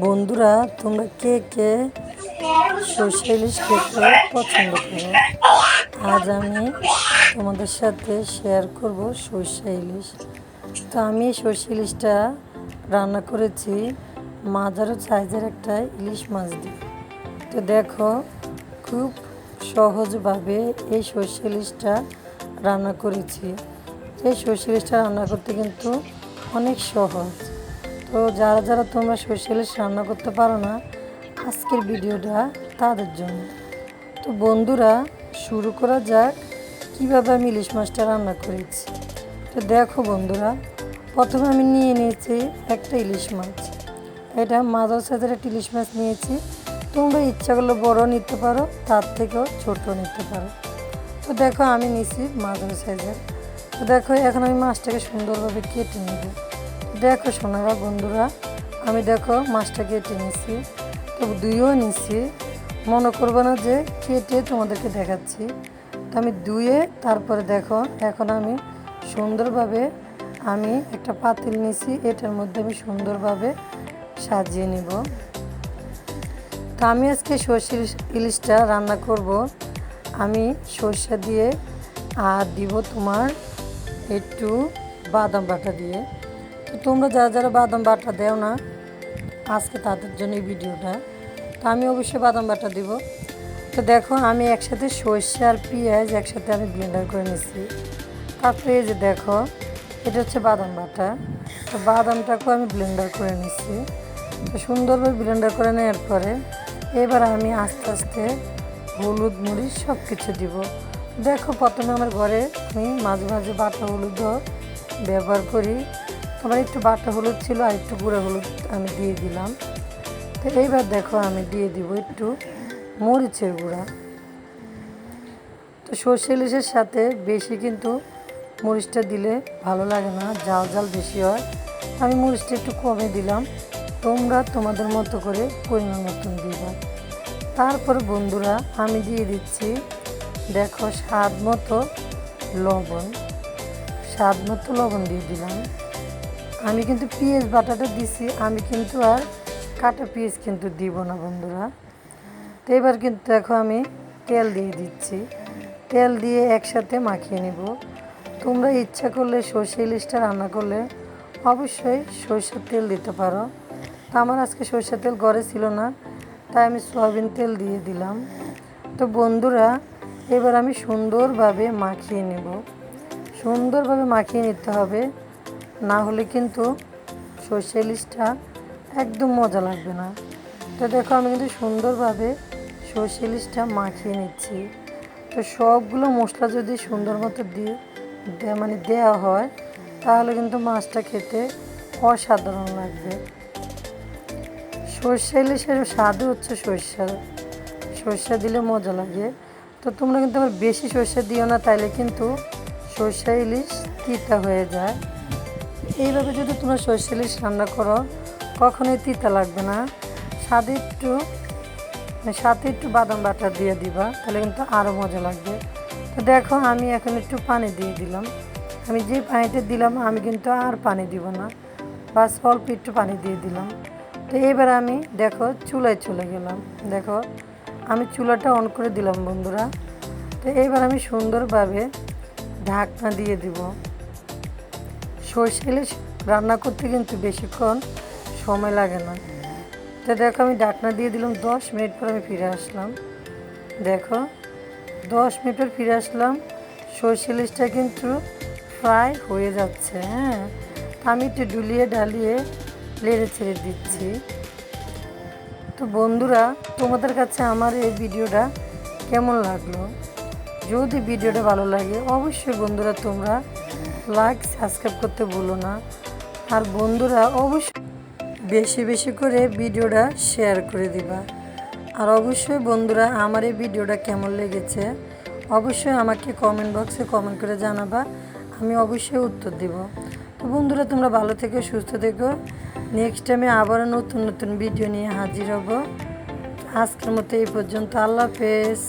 বন্ধুরা, তোমরা কে কে সর্ষে ইলিশ খেতে পছন্দ করো? আজ আমি তোমাদের সাথে শেয়ার করব সর্ষে ইলিশ। তো আমি এই সর্ষে ইলিশটা রান্না করেছি মাঝারো সাইজের একটা ইলিশ মাছ দিয়ে। তো দেখো, খুব সহজভাবে এই সর্ষে ইলিশটা রান্না করেছি। এই সর্ষে ইলিশটা রান্না করতে কিন্তু অনেক সহজ। তো যারা যারা তোমরা সর্ষে ইলিশ রান্না করতে পারো না, আজকের ভিডিওটা তাদের জন্য। তো বন্ধুরা, শুরু করা যাক কীভাবে আমি ইলিশ মাছটা রান্না করেছি। তো দেখো বন্ধুরা, প্রথমে আমি নিয়ে নিয়েছি একটা ইলিশ মাছ। এটা মাঝারি সাইজের একটা ইলিশ মাছ নিয়েছি। তোমরা ইচ্ছা করলে বড় নিতে পারো, তার থেকেও ছোট নিতে পারো। তো দেখো, আমি নিয়েছি মাঝারি সাইজের। তো দেখো, এখন আমি মাছটাকে সুন্দরভাবে কেটে নেব। দেখো শোনারা বন্ধুরা, আমি দেখো মাছটা কেটে নিয়েছি। তো ধুয়েও নিয়েছি, মনে করবো না যে কেটে তোমাদেরকে দেখাচ্ছি। তো আমি ধুয়ে তারপরে দেখো, এখন আমি সুন্দরভাবে আমি একটা পাতিল নিয়েছি, এটার মধ্যে আমি সুন্দরভাবে সাজিয়ে নিব। তো আমি আজকে সর্ষে ইলিশটা রান্না করব আমি সর্ষে দিয়ে, আর দিব তোমার একটু বাদাম বাটা দিয়ে। তো তোমরা যারা যারা বাদাম বাটা দেও না, আজকে তাদের জন্য এই ভিডিওটা। তো আমি অবশ্যই বাদাম বাটা দিব। তো দেখো, আমি একসাথে সর্ষে আর পেঁয়াজ একসাথে আমি ব্লেন্ডার করে নিয়েছি। তারপরে এই যে দেখো, এটা হচ্ছে বাদাম বাটা। তো বাদামটাকেও আমি ব্লেন্ডার করে নিচ্ছি। তো সুন্দরভাবে ব্লেন্ডার করে নেওয়ার পরে এবার আমি আস্তে আস্তে হলুদ মরিচ সব কিছু দিব। দেখো, প্রথমে আমার ঘরে আমি মাঝে মাঝে বাটা হলুদও ব্যবহার করি। আমার একটু বাটা হলুদ ছিল, আর একটু গুঁড়ো হলুদ আমি দিয়ে দিলাম। তো এইবার দেখো, আমি দিয়ে দিব একটু মরিচের গুঁড়া। তো সর্ষে ইলিশের সাথে বেশি কিন্তু মরিচটা দিলে ভালো লাগে না, ঝাল ঝাল বেশি হয়। আমি মরিচটা একটু কমে দিলাম, তোমরা তোমাদের মতো করে পরিমাণ মতন দিবা। তারপর বন্ধুরা, আমি দিয়ে দিচ্ছি দেখো স্বাদ মতো লবণ। স্বাদ মতো লবণ দিয়ে দিলাম। আমি কিন্তু পেঁয়াজ বাটাটা দিছি, আমি কিন্তু আর কাটা পেঁয়াজ কিন্তু দিব না বন্ধুরা। তো এবার কিন্তু দেখো, আমি তেল দিয়ে দিচ্ছি। তেল দিয়ে একসাথে মাখিয়ে নেব। তোমরা ইচ্ছা করলে সর্ষে ইলিশটা রান্না করলে অবশ্যই সরষের তেল দিতে পারো। তো আমার আজকে সরষের তেল ঘরে ছিল না, তাই আমি সয়াবিন তেল দিয়ে দিলাম। তো বন্ধুরা, এবার আমি সুন্দরভাবে মাখিয়ে নেব। সুন্দরভাবে মাখিয়ে নিতে হবে, না হলে কিন্তু সর্ষে ইলিশটা একদম মজা লাগবে না। তো দেখো, আমি কিন্তু সুন্দরভাবে সর্ষে ইলিশটা মাখিয়ে নিচ্ছি। তো সবগুলো মশলা যদি সুন্দর মতো দেওয়া হয়, তাহলে কিন্তু মাছটা খেতে অসাধারণ লাগবে। সর্ষে ইলিশের স্বাদও হচ্ছে সর্ষে দিলে মজা লাগে। তো তোমরা কিন্তু আবার বেশি সর্ষে দিও না, তাইলে কিন্তু সর্ষে ইলিশ তিতা হয়ে যায়। এইভাবে যদি তোমরা সর্ষে ইলিশ রান্না করো, কখনোই তিতা লাগবে না। সাথে একটু বাদাম বাটা দিয়ে দিবা, তাহলে কিন্তু আরও মজা লাগবে। তো দেখো, আমি এখন একটু পানি দিয়ে দিলাম। আমি যে পানিটা দিলাম, আমি কিন্তু আর পানি দিব না, বাস অল্প একটু পানি দিয়ে দিলাম। তো এবার আমি দেখো চুলায় চলে গেলাম। দেখো, আমি চুলাটা অন করে দিলাম বন্ধুরা। তো এবার আমি সুন্দরভাবে ঢাকনা দিয়ে দিব। সর্ষে ইলিশ রান্না করতে কিন্তু বেশিক্ষণ সময় লাগে না। তো দেখো, আমি ঢাকনা দিয়ে দিলাম। 10 মিনিট পর আমি ফিরে আসলাম। দেখো, 10 মিনিট পর ফিরে আসলাম। সর্ষে ইলিশটা কিন্তু ফ্রাই হয়ে যাচ্ছে। হ্যাঁ, আমি একটু ডালিয়ে নেড়ে ছেড়ে দিচ্ছি। তো বন্ধুরা, তোমাদের কাছে আমার এই ভিডিওটা কেমন লাগলো? যদি ভিডিওটা ভালো লাগে, অবশ্যই বন্ধুরা তোমরা লাইক সাবস্ক্রাইব করতে ভুলো না। আর বন্ধুরা, অবশ্যই বেশি বেশি করে ভিডিওটা শেয়ার করে দিবা। আর অবশ্যই বন্ধুরা, আমার এই ভিডিওটা কেমন লেগেছে অবশ্যই আমাকে কমেন্ট বক্সে কমেন্ট করে জানাবা, আমি অবশ্যই উত্তর দিব। তো বন্ধুরা, তোমরা ভালো থেকো, সুস্থ থেকো। নেক্সট টাইমে আবারও নতুন নতুন ভিডিও নিয়ে হাজির হব। আজকের মতো এই পর্যন্ত। আল্লাহ হাফেজ।